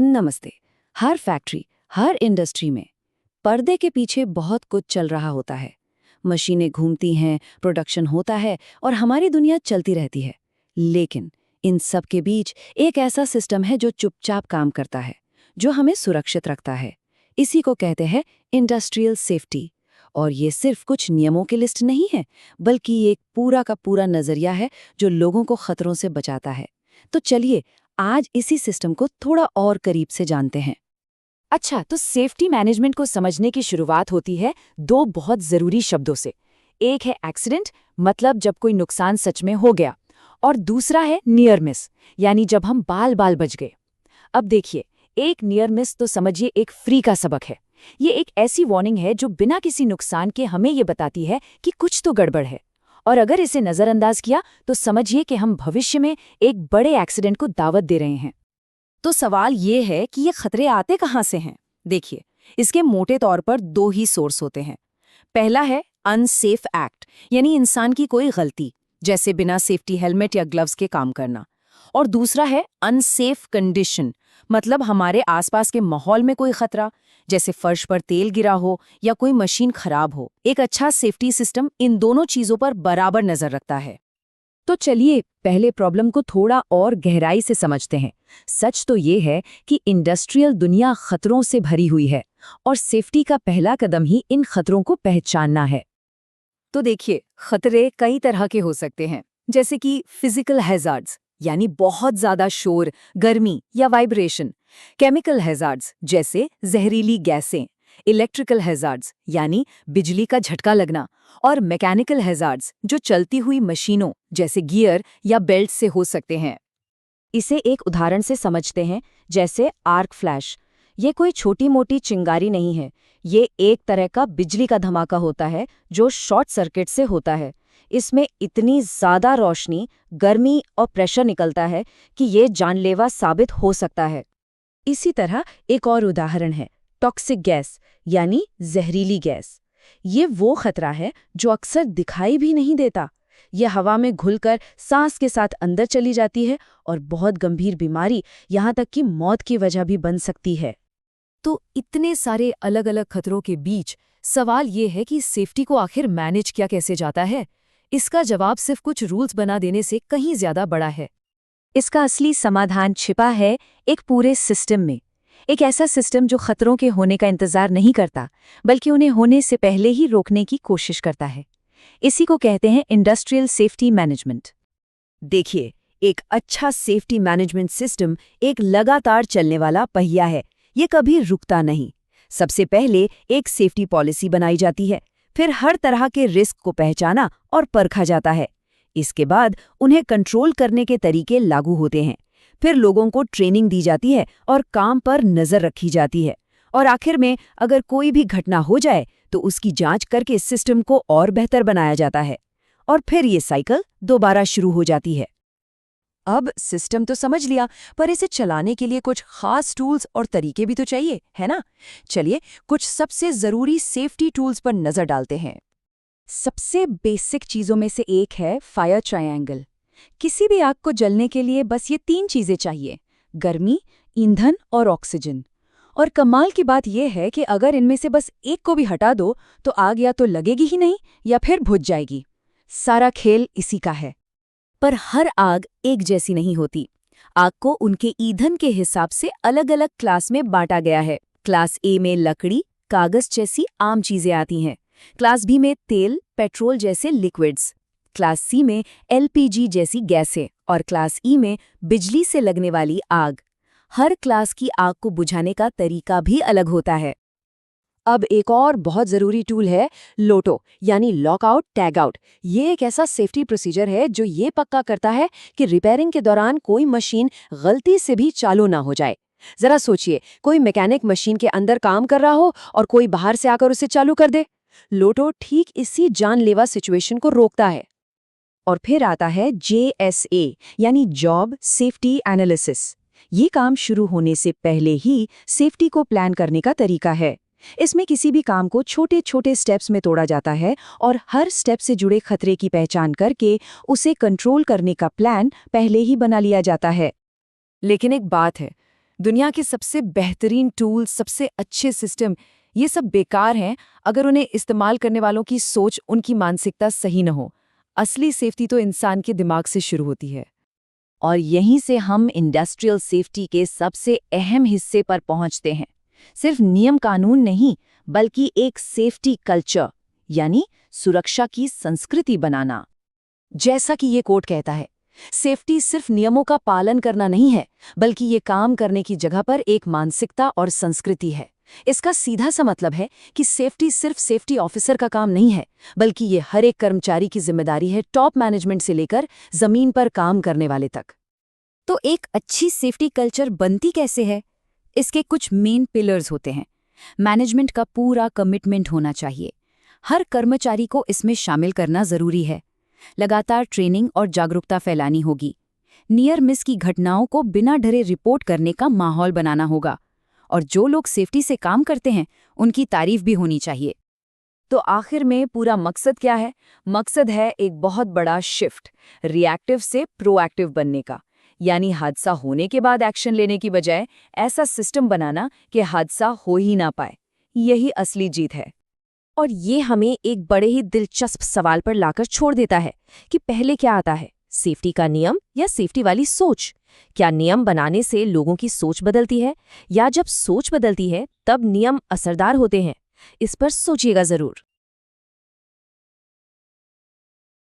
नमस्ते। हर फैक्ट्री, हर इंडस्ट्री में पर्दे के पीछे बहुत कुछ चल रहा होता है। मशीनें घूमती हैं, प्रोडक्शन होता है और हमारी दुनिया चलती रहती है। लेकिन इन सब के बीच एक ऐसा सिस्टम है जो चुपचाप काम करता है, जो हमें सुरक्षित रखता है। इसी को कहते हैं इंडस्ट्रियल सेफ्टी। और ये सिर्फ कुछ नियमों की लिस्ट नहीं है, बल्कि एक पूरा का पूरा नजरिया है जो लोगों को खतरों से बचाता है। तो चलिए आज इसी सिस्टम को थोड़ा और करीब से जानते हैं। अच्छा, तो सेफ्टी मैनेजमेंट को समझने की शुरुआत होती है दो बहुत जरूरी शब्दों से। एक है एक्सीडेंट, मतलब जब कोई नुकसान सच में हो गया, और दूसरा है नियर मिस, यानी जब हम बाल बाल बच गए। अब देखिए, एक नियर मिस तो समझिए एक फ्री का सबक है। ये एक ऐसी वार्निंग है जो बिना किसी नुकसान के हमें ये बताती है कि कुछ तो गड़बड़ है। और अगर इसे नज़रअंदाज किया तो समझिए कि हम भविष्य में एक बड़े एक्सीडेंट को दावत दे रहे हैं। तो सवाल ये है कि ये खतरे आते कहाँ से हैं? देखिए, इसके मोटे तौर पर दो ही सोर्स होते हैं। पहला है अनसेफ एक्ट, यानी इंसान की कोई गलती, जैसे बिना सेफ्टी हेलमेट या ग्लव्स के काम करना। और दूसरा है अनसेफ कंडीशन, मतलब हमारे आसपास के माहौल में कोई खतरा, जैसे फर्श पर तेल गिरा हो या कोई मशीन खराब हो। एक अच्छा सेफ्टी सिस्टम इन दोनों चीजों पर बराबर नजर रखता है। तो चलिए पहले प्रॉब्लम को थोड़ा और गहराई से समझते हैं। सच तो ये है कि इंडस्ट्रियल दुनिया खतरों से भरी हुई है, और सेफ्टी का पहला कदम ही इन खतरों को पहचानना है। तो देखिए, खतरे कई तरह के हो सकते हैं, जैसे कि फिजिकल हैजार्ड्स, यानी बहुत ज्यादा शोर, गर्मी या वाइब्रेशन। केमिकल हैजार्ड्स, जैसे जहरीली गैसें। इलेक्ट्रिकल हैजार्ड्स, यानी बिजली का झटका लगना। और मैकेनिकल हैजार्ड्स, जो चलती हुई मशीनों जैसे गियर या बेल्ट से हो सकते हैं। इसे एक उदाहरण से समझते हैं, जैसे आर्क फ्लैश। ये कोई छोटी मोटी चिंगारी नहीं है, ये एक तरह का बिजली का धमाका होता है जो शॉर्ट सर्किट से होता है। इसमें इतनी ज्यादा रोशनी, गर्मी और प्रेशर निकलता है कि ये जानलेवा साबित हो सकता है। इसी तरह एक और उदाहरण है टॉक्सिक गैस, यानी जहरीली गैस। ये वो खतरा है जो अक्सर दिखाई भी नहीं देता। ये हवा में घुलकर सांस के साथ अंदर चली जाती है और बहुत गंभीर बीमारी, यहाँ तक कि मौत की वजह भी बन सकती है। तो इतने सारे अलग अलग खतरों के बीच सवाल ये है कि सेफ्टी को आखिर मैनेज किया कैसे जाता है? इसका जवाब सिर्फ कुछ रूल्स बना देने से कहीं ज्यादा बड़ा है। इसका असली समाधान छिपा है एक पूरे सिस्टम में। एक ऐसा सिस्टम जो खतरों के होने का इंतजार नहीं करता, बल्कि उन्हें होने से पहले ही रोकने की कोशिश करता है। इसी को कहते हैं इंडस्ट्रियल सेफ्टी मैनेजमेंट। देखिए, एक अच्छा सेफ्टी मैनेजमेंट सिस्टम एक लगातार चलने वाला पहिया है। ये कभी रुकता नहीं। सबसे पहले एक सेफ्टी पॉलिसी बनाई जाती है, फिर हर तरह के रिस्क को पहचाना और परखा जाता है। इसके बाद उन्हें कंट्रोल करने के तरीके लागू होते हैं। फिर लोगों को ट्रेनिंग दी जाती है और काम पर नजर रखी जाती है। और आखिर में अगर कोई भी घटना हो जाए तो उसकी जांच करके सिस्टम को और बेहतर बनाया जाता है। और फिर ये साइकिल दोबारा शुरू हो जाती है। अब सिस्टम तो समझ लिया, पर इसे चलाने के लिए कुछ खास टूल्स और तरीके भी तो चाहिए, है ना? चलिए कुछ सबसे जरूरी सेफ्टी टूल्स पर नजर डालते हैं। सबसे बेसिक चीजों में से एक है फायर ट्रायंगल। किसी भी आग को जलने के लिए बस ये 3 चीजें चाहिए: गर्मी, ईंधन और ऑक्सीजन। और कमाल की बात यह है कि अगर इनमें से बस एक को भी हटा दो तो आग या तो लगेगी ही नहीं या फिर बुझ जाएगी। सारा खेल इसी का है। पर हर आग एक जैसी नहीं होती। आग को उनके ईंधन के हिसाब से अलग-अलग क्लास में बांटा गया है। क्लास ए में लकड़ी, कागज जैसी आम चीजें आती हैं। क्लास बी में तेल, पेट्रोल जैसे लिक्विड्स। क्लास सी में एलपीजी जैसी गैसें और क्लास ई में बिजली से लगने वाली आग। हर क्लास की आग को बुझाने का तरीका भी अलग होता है। अब एक और बहुत ज़रूरी टूल है लोटो, यानी लॉकआउट टैग आउट। ये एक ऐसा सेफ्टी प्रोसीजर है जो ये पक्का करता है कि रिपेयरिंग के दौरान कोई मशीन गलती से भी चालू ना हो जाए। जरा सोचिए, कोई मैकेनिक मशीन के अंदर काम कर रहा हो और कोई बाहर से आकर उसे चालू कर दे। लोटो ठीक इसी जानलेवा सिचुएशन को रोकता है। और फिर आता है JSA, यानी जॉब सेफ्टी एनालिसिस। ये काम शुरू होने से पहले ही सेफ्टी को प्लान करने का तरीका है। इसमें किसी भी काम को छोटे छोटे स्टेप्स में तोड़ा जाता है और हर स्टेप से जुड़े खतरे की पहचान करके उसे कंट्रोल करने का प्लान पहले ही बना लिया जाता है। लेकिन एक बात है, दुनिया के सबसे बेहतरीन टूल, सबसे अच्छे सिस्टम, ये सब बेकार हैं अगर उन्हें इस्तेमाल करने वालों की सोच, उनकी मानसिकता सही न हो। असली सेफ्टी तो इंसान के दिमाग से शुरू होती है। और यहीं से हम इंडस्ट्रियल सेफ्टी के सबसे अहम हिस्से पर पहुंचते हैं। सिर्फ नियम कानून नहीं, बल्कि एक सेफ्टी कल्चर, यानी सुरक्षा की संस्कृति बनाना। जैसा कि ये कोड कहता है, सेफ्टी सिर्फ नियमों का पालन करना नहीं है, बल्कि ये काम करने की जगह पर एक मानसिकता और संस्कृति है। इसका सीधा सा मतलब है कि सेफ्टी सिर्फ सेफ्टी ऑफिसर का काम नहीं है, बल्कि ये हर एक कर्मचारी की जिम्मेदारी है, टॉप मैनेजमेंट से लेकर जमीन पर काम करने वाले तक। तो एक अच्छी सेफ्टी कल्चर बनती कैसे है? इसके कुछ मेन पिलर्स होते हैं। मैनेजमेंट का पूरा कमिटमेंट होना चाहिए। हर कर्मचारी को इसमें शामिल करना जरूरी है। लगातार ट्रेनिंग और जागरूकता फैलानी होगी। नियर मिस की घटनाओं को बिना डरे रिपोर्ट करने का माहौल बनाना होगा। और जो लोग सेफ्टी से काम करते हैं, उनकी तारीफ भी होनी चाहिए। तो आखिर में पूरा मकसद क्या है? मकसद है एक बहुत बड़ा शिफ्ट, रिएक्टिव से प्रोएक्टिव बनने का। यानी हादसा होने के बाद एक्शन लेने की बजाय ऐसा सिस्टम बनाना कि हादसा हो ही ना पाए। यही असली जीत है। और ये हमें एक बड़े ही दिलचस्प सवाल पर लाकर छोड़ देता है कि पहले क्या आता है, सेफ्टी का नियम या सेफ्टी वाली सोच? क्या नियम बनाने से लोगों की सोच बदलती है, या जब सोच बदलती है तब नियम असरदार होते हैं? इस पर सोचिएगा जरूर।